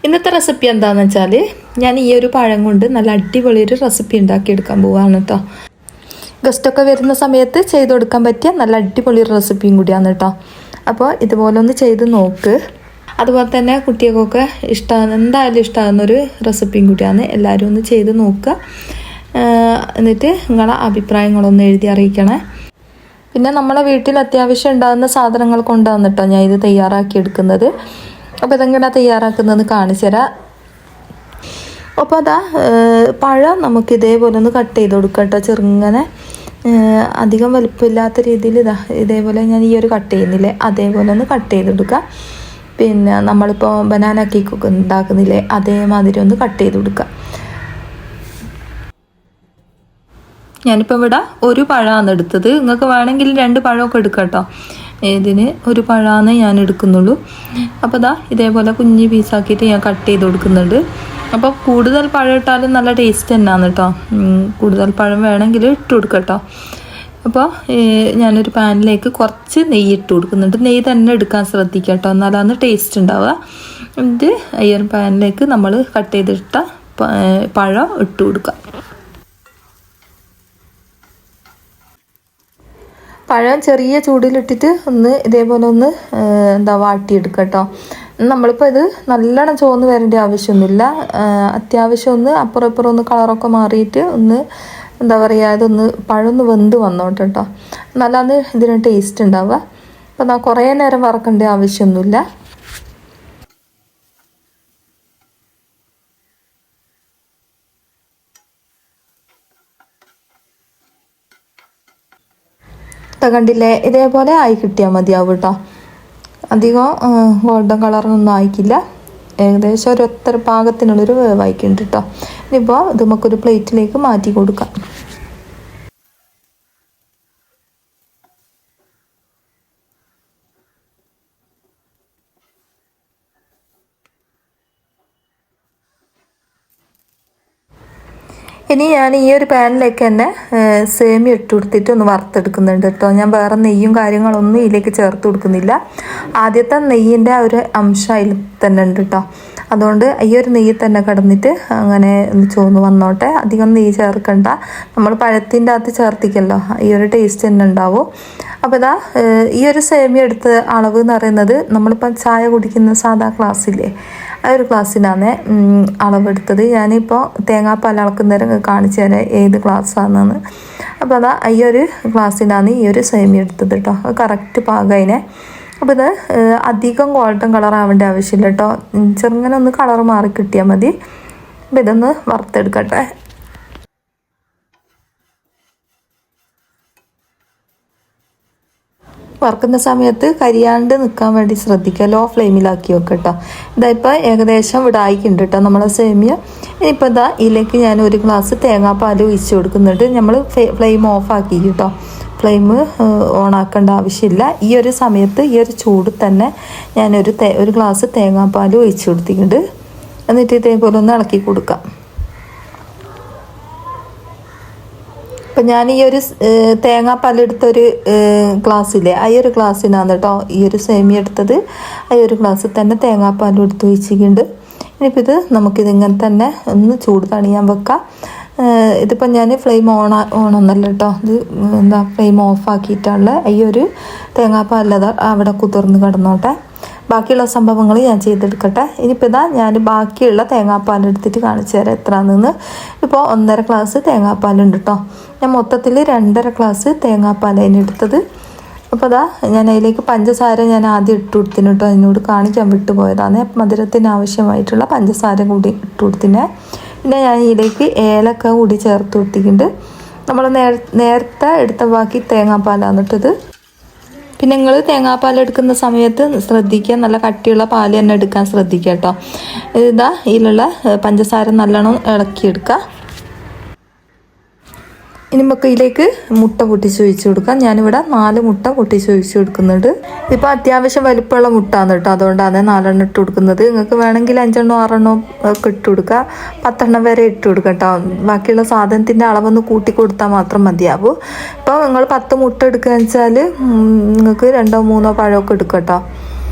ഇന്നത്തെ റെസിപ്പി എന്താണെന്ന് വെച്ചാൽ ഞാൻ ഈ ഒരു പഴം കൊണ്ട് നല്ല അടിപൊളി ഒരു റെസിപ്പി ഉണ്ടാക്കിയെടുക്കാൻ പോവുകയാണ് കേട്ടോ. ഗസ്റ്റൊക്കെ വരുന്ന സമയത്ത് ചെയ്ത് കൊടുക്കാൻ പറ്റിയ നല്ല അടിപൊളി ഒരു റെസിപ്പിയും കൂടിയാണ് കേട്ടോ. അപ്പോൾ ഇതുപോലെ ഒന്ന് ചെയ്ത് നോക്ക്. അതുപോലെ തന്നെ കുട്ടികൾക്കൊക്കെ എന്തായാലും ഇഷ്ടമാകുന്നൊരു റെസിപ്പിയും കൂടിയാണ്. എല്ലാവരും ഒന്ന് ചെയ്ത് നോക്കുക. എന്നിട്ട് നിങ്ങളെ അഭിപ്രായങ്ങളൊന്ന് എഴുതി അറിയിക്കണേ. പിന്നെ നമ്മളെ വീട്ടിൽ അത്യാവശ്യം ഉണ്ടാകുന്ന സാധനങ്ങൾ കൊണ്ടാണ് കേട്ടോ ഞാൻ ഇത് തയ്യാറാക്കി എടുക്കുന്നത്. അപ്പോൾ ഇതെങ്ങനെ തയ്യാറാക്കുന്നതെന്ന് കാണിച്ചു തരാം. അപ്പോൾ അതാ പഴം നമുക്ക് ഇതേപോലെ ഒന്ന് കട്ട് ചെയ്ത് കൊടുക്കാം കേട്ടോ. ചെറുങ്ങനെ അധികം വലുപ്പമില്ലാത്ത രീതിയിൽ ഇതേപോലെ ഞാൻ ഈ ഒരു കട്ട് ചെയ്യുന്നില്ലേ അതേപോലെ ഒന്ന് കട്ട് ചെയ്തെടുക്കുക. പിന്നെ നമ്മളിപ്പോൾ ബനാന കേക്കൊക്കെ ഉണ്ടാക്കുന്നില്ലേ അതേമാതിരി ഒന്ന് കട്ട് ചെയ്ത് കൊടുക്കുക. ഞാനിപ്പോൾ ഇവിടെ ഒരു പഴമാണ് എടുത്തത്. നിങ്ങൾക്ക് വേണമെങ്കിൽ 2 പഴമൊക്കെ എടുക്കാം കേട്ടോ. ഇതിന് ഒരു പഴമാണ് ഞാൻ എടുക്കുന്നുള്ളൂ. അപ്പോൾ ഇതാ ഇതേപോലെ കുഞ്ഞ് പീസാക്കിയിട്ട് ഞാൻ കട്ട് ചെയ്ത് കൊടുക്കുന്നുണ്ട്. അപ്പോൾ കൂടുതൽ പഴം ഇട്ടാലും നല്ല ടേസ്റ്റ് തന്നെയാണ് കേട്ടോ. കൂടുതൽ പഴം വേണമെങ്കിൽ ഇട്ട് കൊടുക്കാം കേട്ടോ. അപ്പോൾ ഞാനൊരു പാനിലേക്ക് കുറച്ച് നെയ്യ് ഇട്ട് കൊടുക്കുന്നുണ്ട്. നെയ്യ് തന്നെ എടുക്കാൻ ശ്രദ്ധിക്കുക കേട്ടോ, എന്നാലാണ് ടേസ്റ്റ് ഉണ്ടാവുക. ഇത് ഈ ഒരു പാനിലേക്ക് നമ്മൾ കട്ട് ചെയ്തിട്ട പഴം ഇട്ട് കൊടുക്കുക. പഴം ചെറിയ ചൂടിലിട്ടിട്ട് ഒന്ന് ഇതേപോലെ ഒന്ന് വാട്ടിയെടുക്കുക കേട്ടോ. നമ്മളിപ്പോൾ ഇത് നല്ലോണം ചുവന്ന് വരേണ്ട ആവശ്യമൊന്നുമില്ല. അത്യാവശ്യം ഒന്ന് അപ്പുറം ഇപ്പുറം ഒന്ന് കളറൊക്കെ മാറിയിട്ട് ഒന്ന് ഇതൊന്ന് പഴം ഒന്ന് വെന്ത് വന്നോട്ടെ കേട്ടോ. നല്ലതാണ് ഇതിന് ടേസ്റ്റ് ഉണ്ടാവുക. അപ്പോൾ കുറേ നേരം വറക്കേണ്ട ആവശ്യമൊന്നുമില്ല. കണ്ടില്ലേ, ഇതേപോലെ ആയി കിട്ടിയാൽ മതിയാവും കേട്ടോ. അധികം ഗോൾഡൻ കളറൊന്നും ആയിക്കില്ല. ഏകദേശം ഒരു ഒത്തര പാകത്തിനുള്ളൊരു വേവായിക്കുണ്ട് കേട്ടോ. ഇനിയിപ്പോൾ ഇത് നമുക്കൊരു പ്ലേറ്റിലേക്ക് മാറ്റി കൊടുക്കാം. ഇനി ഞാൻ ഈ ഒരു പാനിലേക്ക് തന്നെ സേമിയ ഇട്ട് കൊടുത്തിട്ട് ഒന്ന് വറുത്തെടുക്കുന്നുണ്ട് കേട്ടോ. ഞാൻ വേറെ നെയ്യും കാര്യങ്ങളൊന്നും ഇതിലേക്ക് ചേർത്ത് കൊടുക്കുന്നില്ല. ആദ്യത്തെ നെയ്യിൻ്റെ ആ ഒരു അംശം അതിൽ തന്നെ ഉണ്ട് കേട്ടോ. അതുകൊണ്ട് ഈ ഒരു നെയ്യിൽ തന്നെ കിടന്നിട്ട് അങ്ങനെ ഒന്ന് ചുവന്ന് വന്നോട്ടെ. അധികം നെയ്യ് ചേർക്കണ്ട. നമ്മൾ പഴത്തിൻ്റെ അകത്ത് ചേർത്തിക്കല്ലോ, ഈ ഒരു ടേസ്റ്റ് തന്നെ ഉണ്ടാവും. അപ്പോൾ ഇതാ ഈ ഒരു സേമിയ എടുത്ത അളവ് എന്ന് പറയുന്നത് നമ്മളിപ്പോൾ ചായ കുടിക്കുന്ന സാധാ ഗ്ലാസ്സില്ലേ ആ ഒരു ഗ്ലാസ്സിനാണ് അളവെടുത്തത്. ഞാനിപ്പോൾ തേങ്ങാപ്പാൽ അളക്കുന്നേരം കാണിച്ചു തരാം ഏത് ഗ്ലാസ്സാണെന്ന്. അപ്പോൾ അതാ ഈ ഒരു ഗ്ലാസ്സിനാണ് ഈ ഒരു സേമിയ എടുത്തത് കേട്ടോ. കറക്റ്റ് പാകതിനെ. അപ്പോൾ ഇത് അധികം ഗോൾഡൻ കളർ ആവേണ്ട ആവശ്യമില്ല കേട്ടോ. ചെറുങ്ങനെ ഒന്ന് കളർ മാറി കിട്ടിയാൽ മതി. അപ്പോൾ ഇതൊന്ന് വറുത്തെടുക്കട്ടെ. വറുക്കുന്ന സമയത്ത് കരിയാണ്ട് നിൽക്കാൻ വേണ്ടി ശ്രദ്ധിക്കുക. ലോ ഫ്ലെയിമിലാക്കി വെക്കുക കേട്ടോ. ഇതായിപ്പോൾ ഏകദേശം ഇവിടെ ആയിക്കുണ്ട് കേട്ടോ നമ്മളെ സേമിയ. ഇനിയിപ്പോൾ ഇതാ ഇതിലേക്ക് ഞാൻ ഒരു ഗ്ലാസ് തേങ്ങാപ്പാൽ ഒഴിച്ച് കൊടുക്കുന്നുണ്ട്. നമ്മൾ ഫ്ലെയിം ഓഫാക്കി കേട്ടോ. ഫ്ലെയിം ഓണാക്കേണ്ട ആവശ്യമില്ല. ഈ ഒരു സമയത്ത് ഈ ഒരു ചൂട് തന്നെ ഞാനൊരു ഗ്ലാസ് തേങ്ങാപ്പാൽ ഒഴിച്ച് കൊടുത്തിട്ടുണ്ട്. എന്നിട്ട് ഇതേപോലെ ഒന്ന് ഇളക്കി കൊടുക്കാം. അപ്പം ഞാൻ ഈ ഒരു തേങ്ങാപ്പാലെടുത്തൊരു ഗ്ലാസ്സില്ലേ ആ ഒരു ഗ്ലാസ്സിനാണ് കേട്ടോ ഈ ഒരു സേമിയ എടുത്തത്. ആ ഒരു ഗ്ലാസ്സിൽ തന്നെ തേങ്ങാപ്പാലും എടുത്ത് ഒഴിച്ചിട്ടുണ്ട്. ഇനിയിപ്പോൾ ഇത് നമുക്കിതിങ്ങനെ തന്നെ ഒന്ന് ചൂട് തണിയാൻ വെക്കാം. ഇതിപ്പോൾ ഞാൻ ഫ്ലെയിം ഓണൊന്നല്ല കേട്ടോ. ഇത് ഫ്ലെയിം ഓഫാക്കിയിട്ടുള്ള ഈ ഒരു തേങ്ങാപ്പാലത് അവിടെ കുതിർന്ന് കിടന്നോട്ടെ. ബാക്കിയുള്ള സംഭവങ്ങൾ ഞാൻ ചെയ്തെടുക്കട്ടെ. ഇനിയിപ്പോൾ ഇതാ ഞാൻ ബാക്കിയുള്ള തേങ്ങാപ്പാൽ എടുത്തിട്ട് കാണിച്ചു തരാം എത്രയാണെന്ന്. ഇപ്പോൾ 1.5 ഗ്ലാസ് തേങ്ങാപ്പാലുണ്ട് കേട്ടോ. ഞാൻ മൊത്തത്തിൽ 2.5 ഗ്ലാസ് തേങ്ങാപ്പാലാണ് എടുത്തത്. അപ്പോൾ അതാ ഞാൻ അതിലേക്ക് പഞ്ചസാര ഞാൻ ആദ്യം ഇട്ട് കൊടുത്തിന് കേട്ടോ. അതിനോട് കാണിക്കാൻ വിട്ടുപോയതാണ്. മധുരത്തിന് ആവശ്യമായിട്ടുള്ള പഞ്ചസാര കൂടി ഇട്ട് കൊടുത്തിന്. പിന്നെ ഞാൻ ഇതിലേക്ക് ഏലക്ക കൂടി ചേർത്ത് കൊടുത്തിട്ടുണ്ട്. നമ്മൾ നേരത്തെ എടുത്ത ബാക്കി തേങ്ങാപ്പാലാണ് ഇട്ടത്. പിന്നെ നിങ്ങൾ തേങ്ങാപ്പാൽ എടുക്കുന്ന സമയത്ത് ശ്രദ്ധിക്കുക, നല്ല കട്ടിയുള്ള പാൽ തന്നെ എടുക്കാൻ ശ്രദ്ധിക്കുക കേട്ടോ. ഇതാ ഇതിലുള്ള പഞ്ചസാര നല്ലോണം ഇളക്കിയെടുക്കുക. ഇനി നമുക്ക് ഇതിലേക്ക് മുട്ട പൊട്ടിച്ച് ഒഴിച്ച് കൊടുക്കാം. ഞാനിവിടെ 4 മുട്ട പൊട്ടിച്ച് ഒഴിച്ച് കൊടുക്കുന്നുണ്ട്. ഇപ്പോൾ അത്യാവശ്യം വലിപ്പമുള്ള മുട്ടാണ് കേട്ടോ. അതുകൊണ്ടാണ് 4 ഇട്ട് കൊടുക്കുന്നത്. നിങ്ങൾക്ക് വേണമെങ്കിൽ 5 6 ഒക്കെ ഇട്ട് കൊടുക്കുക. 10 വരെ ഇട്ട് കൊടുക്കുക കേട്ടോ. ബാക്കിയുള്ള സാധനത്തിൻ്റെ അളവൊന്ന് കൂട്ടി കൊടുത്താൽ മാത്രം മതിയാവും. ഇപ്പോൾ നിങ്ങൾ 10 മുട്ട എടുക്കുകയെന്ന് വെച്ചാൽ നിങ്ങൾക്ക് 2 3 പഴമൊക്കെ എടുക്കുക കേട്ടോ.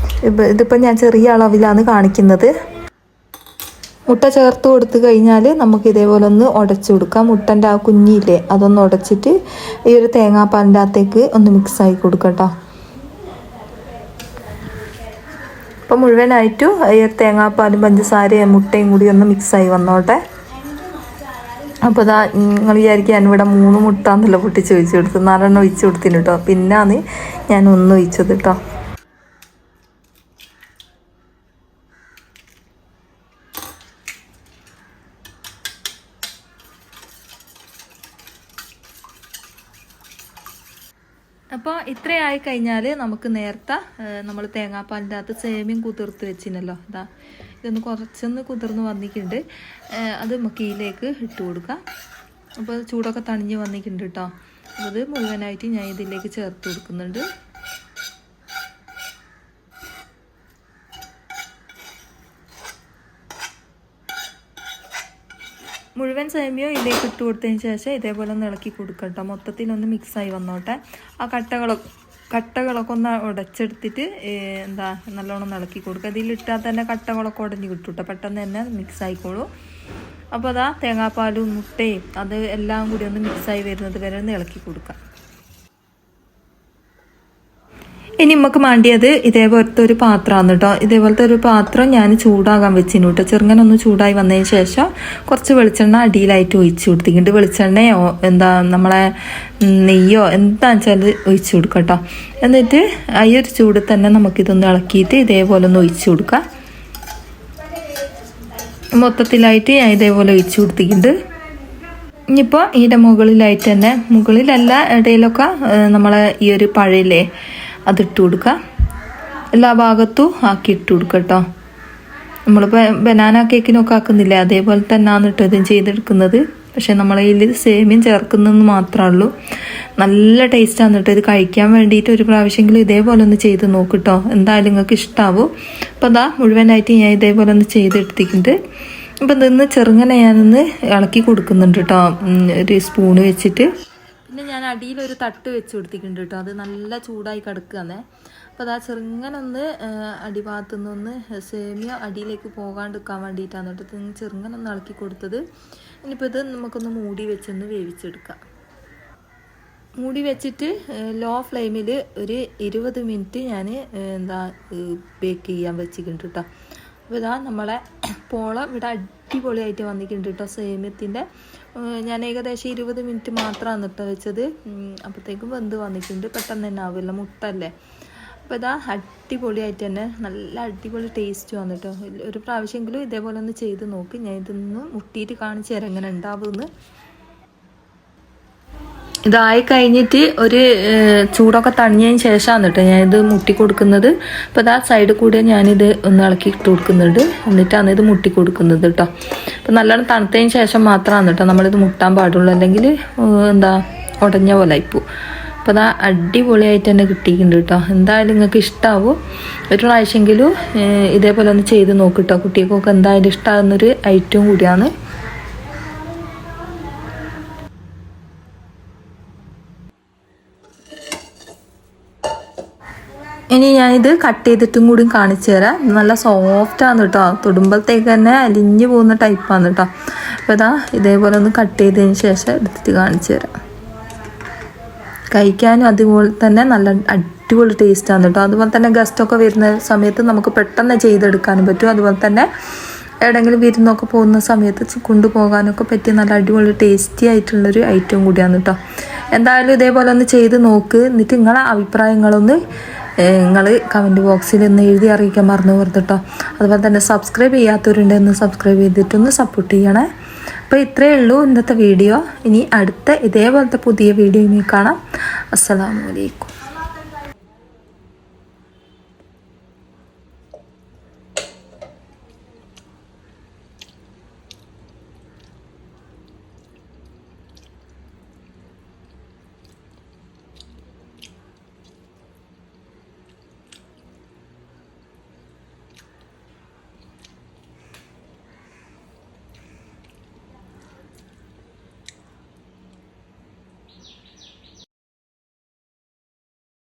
ഇതിപ്പോൾ ഞാൻ ചെറിയ അളവിലാണ് കാണിക്കുന്നത്. മുട്ട ചേർത്ത് കൊടുത്ത് കഴിഞ്ഞാൽ നമുക്ക് ഇതേപോലെ ഒന്ന് ഉടച്ചു കൊടുക്കാം. മുട്ടൻ്റെ ആ കുഞ്ഞില്ലേ അതൊന്ന് ഉടച്ചിട്ട് ഈ ഒരു തേങ്ങാപ്പാലിൻ്റെ അകത്തേക്ക് ഒന്ന് മിക്സായി കൊടുക്കാം കേട്ടോ. അപ്പോൾ മുഴുവനായിട്ടും ഈ തേങ്ങാപ്പാലും പഞ്ചസാരയും മുട്ടയും കൂടി ഒന്ന് മിക്സായി വന്നോട്ടെ. അപ്പോൾ ഇതാ നിങ്ങൾ വിചാരിക്കുക ഞാനിവിടെ 3 മുട്ട എന്നല്ല പൊട്ടിച്ച് ഒഴിച്ച് കൊടുത്തു, 4 ഒഴിച്ച് കൊടുത്തിന് കേട്ടോ. പിന്നാണ് ഞാൻ 1 ഒഴിച്ചത് കേട്ടോ. അപ്പോൾ ഇത്രയായി കഴിഞ്ഞാൽ നമുക്ക് നേരത്തെ നമ്മൾ തേങ്ങാപ്പാലിൻ്റെ അകത്ത് സേമിയം കുതിർത്ത് വെച്ചിനല്ലോ, ഇതാ ഇതൊന്ന് കുറച്ചൊന്ന് കുതിർന്ന് വന്നിട്ടുണ്ട്. അത് നമുക്ക് ഇതിലേക്ക് ഇട്ട് കൊടുക്കാം. അപ്പോൾ ചൂടൊക്കെ തണിഞ്ഞ് വന്നിട്ടുണ്ട് കേട്ടോ. അത് മുഴുവനായിട്ട് ഞാൻ ഇതിലേക്ക് ചേർത്ത് കൊടുക്കുന്നുണ്ട്. മുഴുവൻ സേമിയോ ഇതിലേക്ക് ഇട്ട് കൊടുത്തതിന് ശേഷം ഇതേപോലെ ഒന്ന് ഇളക്കി കൊടുക്കട്ടോ. മൊത്തത്തിലൊന്ന് മിക്സായി വന്നോട്ടെ. ആ കട്ടകളൊക്കെ ഒന്ന് ഉടച്ചെടുത്തിട്ട് നല്ലോണം ഇളക്കി കൊടുക്കുക. ഇതിലിട്ടാൽ തന്നെ കട്ടകളൊക്കെ ഉടഞ്ഞ് കിട്ടും കേട്ടോ, പെട്ടെന്ന് തന്നെ മിക്സ് ആയിക്കോളൂ. അപ്പോൾ അതാ തേങ്ങാപ്പാലും മുട്ടയും അത് എല്ലാം കൂടി ഒന്ന് മിക്സായി വരുന്നത് വരെ ഒന്ന് ഇളക്കി കൊടുക്കാം. ഇനി നമുക്ക് വേണ്ടിയത് ഇതേപോലത്തെ ഒരു പാത്രമാണ് കേട്ടോ. ഇതേപോലത്തെ ഒരു പാത്രം ഞാൻ ചൂടാകാൻ വെച്ചിന് കേട്ടോ. ചെറുങ്ങനെ ഒന്ന് ചൂടായി വന്നതിന് ശേഷം കുറച്ച് വെളിച്ചെണ്ണ അടിയിലായിട്ട് ഒഴിച്ച് കൊടുത്തിട്ടുണ്ട്. വെളിച്ചെണ്ണയോ നമ്മളെ നെയ്യോ എന്താണെന്ന് വെച്ചാൽ ഒഴിച്ച് കൊടുക്കാം കേട്ടോ. എന്നിട്ട് ഈ ഒരു ചൂട് തന്നെ നമുക്കിതൊന്ന് ഇളക്കിയിട്ട് ഇതേപോലെ ഒന്ന് ഒഴിച്ച് കൊടുക്കാം. മൊത്തത്തിലായിട്ട് ഞാൻ ഇതേപോലെ ഒഴിച്ച് കൊടുത്തിട്ടുണ്ട്. ഇനിയിപ്പോൾ ഇതിൻ്റെ മുകളിലായിട്ട് തന്നെ, മുകളിലല്ല ഇടയിലൊക്കെ നമ്മളെ ഈ ഒരു പഴയില്ലേ അതിട്ട് കൊടുക്കുക. എല്ലാ ഭാഗത്തും ആക്കി ഇട്ട് കൊടുക്കുക കേട്ടോ. നമ്മളിപ്പോൾ ബനാന കേക്കിനൊക്കെ ആക്കുന്നില്ലേ അതേപോലെ തന്നെയാണ് കേട്ടോ ഇതും ചെയ്തെടുക്കുന്നത്. പക്ഷേ നമ്മളതിൽ സേമിയം ചേർക്കുന്നതെന്ന് മാത്രമേ ഉള്ളൂ. നല്ല ടേസ്റ്റാണ് കേട്ടോ. ഇത് കഴിക്കാൻ വേണ്ടിയിട്ട് ഒരു പ്രാവശ്യമെങ്കിലും ഇതേപോലെ ഒന്ന് ചെയ്ത് നോക്കിട്ടോ, എന്തായാലും നിങ്ങൾക്ക് ഇഷ്ടമാവും. അപ്പോൾ അതാ മുഴുവനായിട്ട് ഞാൻ ഇതേപോലെ ഒന്ന് ചെയ്തെടുത്തിട്ടുണ്ട്. അപ്പം ഇതൊന്ന് ചെറുങ്ങനെ ഞാനൊന്ന് ഇളക്കി കൊടുക്കുന്നുണ്ട് കേട്ടോ, ഒരു സ്പൂണ് വെച്ചിട്ട്. പിന്നെ ഞാൻ അടിയിലൊരു തട്ട് വെച്ച് കൊടുത്തിട്ടുണ്ട് കേട്ടോ. അത് നല്ല ചൂടായി കിടക്കുകയാണ്. അപ്പോൾ അതാ ചെറുങ്ങനെ ഒന്ന് അടിഭാഗത്തു നിന്നൊന്ന് സേമിയ അടിയിലേക്ക് പോകാണ്ടിരിക്കാൻ വേണ്ടിയിട്ടാണ് കേട്ടോ ചെറുങ്ങനെ ഒന്ന് ഇളക്കി കൊടുത്തത്. ഇനിയിപ്പോൾ ഇത് നമുക്കൊന്ന് മൂടി വെച്ചൊന്ന് വേവിച്ചെടുക്കാം. മൂടി വെച്ചിട്ട് ലോ ഫ്ലെയിമിൽ ഒരു 20 മിനിറ്റ് ഞാൻ ബേക്ക് ചെയ്യാൻ വെച്ചിട്ടുണ്ട് കേട്ടോ. അപ്പോൾ ഇതാ നമ്മളെ പോള ഇവിടെ അടിപൊളിയായിട്ട് വന്നിട്ടുണ്ട് കേട്ടോ സേമിയത്തിൻ്റെ. ഞാൻ ഏകദേശം 20 മിനിറ്റ് മാത്രമാണ് കേട്ടോ വെച്ചത്. അപ്പോഴത്തേക്കും വെന്ത് വന്നിട്ടുണ്ട്. പെട്ടെന്ന് തന്നെ ആവില്ല, മുട്ടല്ലേ. അപ്പോൾ ഇതാ അടിപൊളിയായിട്ട് തന്നെ നല്ല അടിപൊളി ടേസ്റ്റ് വന്നിട്ടോ. ഒരു പ്രാവശ്യമെങ്കിലും ഇതേപോലെ ഒന്ന് ചെയ്ത് നോക്ക്. ഞാൻ ഇതൊന്ന് മുട്ടിയിട്ട് കാണിച്ചു തരാം എങ്ങനെ ഉണ്ടാവുമെന്ന്. ഇതായി കഴിഞ്ഞിട്ട് ഒരു ചൂടൊക്കെ തണിഞ്ഞതിന് ശേഷമാണ് കേട്ടോ ഞാനിത് മുട്ടി കൊടുക്കുന്നത്. അപ്പോൾ ഇതാ സൈഡിൽ കൂടെ ഞാനിത് ഒന്ന് ഇളക്കി ഇട്ട് കൊടുക്കുന്നുണ്ട്. എന്നിട്ടാണ് ഇത് മുട്ടി കൊടുക്കുന്നത് കേട്ടോ. അപ്പോൾ നല്ലോണം തണുത്തതിന് ശേഷം മാത്രമാണ് കേട്ടോ നമ്മളിത് മുട്ടാൻ പാടുള്ളൂ, അല്ലെങ്കിൽ ഉടഞ്ഞ പോലെ ആയിപ്പോവും. അപ്പോൾ അതാ അടിപൊളിയായിട്ട് തന്നെ കിട്ടിയിട്ടുണ്ട് കേട്ടോ. എന്തായാലും നിങ്ങൾക്ക് ഇഷ്ടമാവും. ഒരു പ്രാവശ്യമെങ്കിലും ഇതേപോലെ ഒന്ന് ചെയ്ത് നോക്കിട്ടോ. കുട്ടികൾക്കൊക്കെ എന്തായാലും ഇഷ്ടമാകുന്നൊരു ഐറ്റവും കൂടിയാണ്. ഇനി ഞാനിത് കട്ട് ചെയ്തിട്ടും കൂടി കാണിച്ചു തരാം. നല്ല സോഫ്റ്റാണ് കേട്ടോ, തൊടുമ്പോഴത്തേക്ക് തന്നെ അലിഞ്ഞു പോകുന്ന ടൈപ്പാണ് കേട്ടോ. അപ്പോൾ ഇതാ ഇതേപോലെ ഒന്ന് കട്ട് ചെയ്തതിന് ശേഷം എടുത്തിട്ട് കാണിച്ചു തരാം. കഴിക്കാനും അതുപോലെ തന്നെ നല്ല അടിപൊളി ടേസ്റ്റാണ് കേട്ടോ. അതുപോലെ തന്നെ ഗസ്റ്റൊക്കെ വരുന്ന സമയത്ത് നമുക്ക് പെട്ടെന്ന് ചെയ്തെടുക്കാനും പറ്റും. അതുപോലെ തന്നെ എവിടെയെങ്കിലും വിരുന്നൊക്കെ പോകുന്ന സമയത്ത് കൊണ്ടുപോകാനൊക്കെ പറ്റിയ നല്ല അടിപൊളി ടേസ്റ്റി ആയിട്ടുള്ളൊരു ഐറ്റം കൂടിയാണ് കേട്ടോ. എന്തായാലും ഇതേപോലെ ഒന്ന് ചെയ്ത് നോക്ക്. എന്നിട്ട് നിങ്ങളെ അഭിപ്രായങ്ങളൊന്ന് നിങ്ങൾ കമൻറ്റ് ബോക്സിൽ ഒന്ന് എഴുതി അറിയിക്കാൻ മറന്നു പോകരുത്. അതുപോലെ തന്നെ സബ്സ്ക്രൈബ് ചെയ്യാത്തവരുണ്ടെന്ന് സബ്സ്ക്രൈബ് ചെയ്തിട്ടൊന്ന് സപ്പോർട്ട് ചെയ്യണേ. അപ്പോൾ ഇത്രയേ ഉള്ളൂ ഇന്നത്തെ വീഡിയോ. ഇനി അടുത്ത ഇതേപോലത്തെ പുതിയ വീഡിയോയിൽ കാണാം. അസ്സലാമു അലൈക്കും.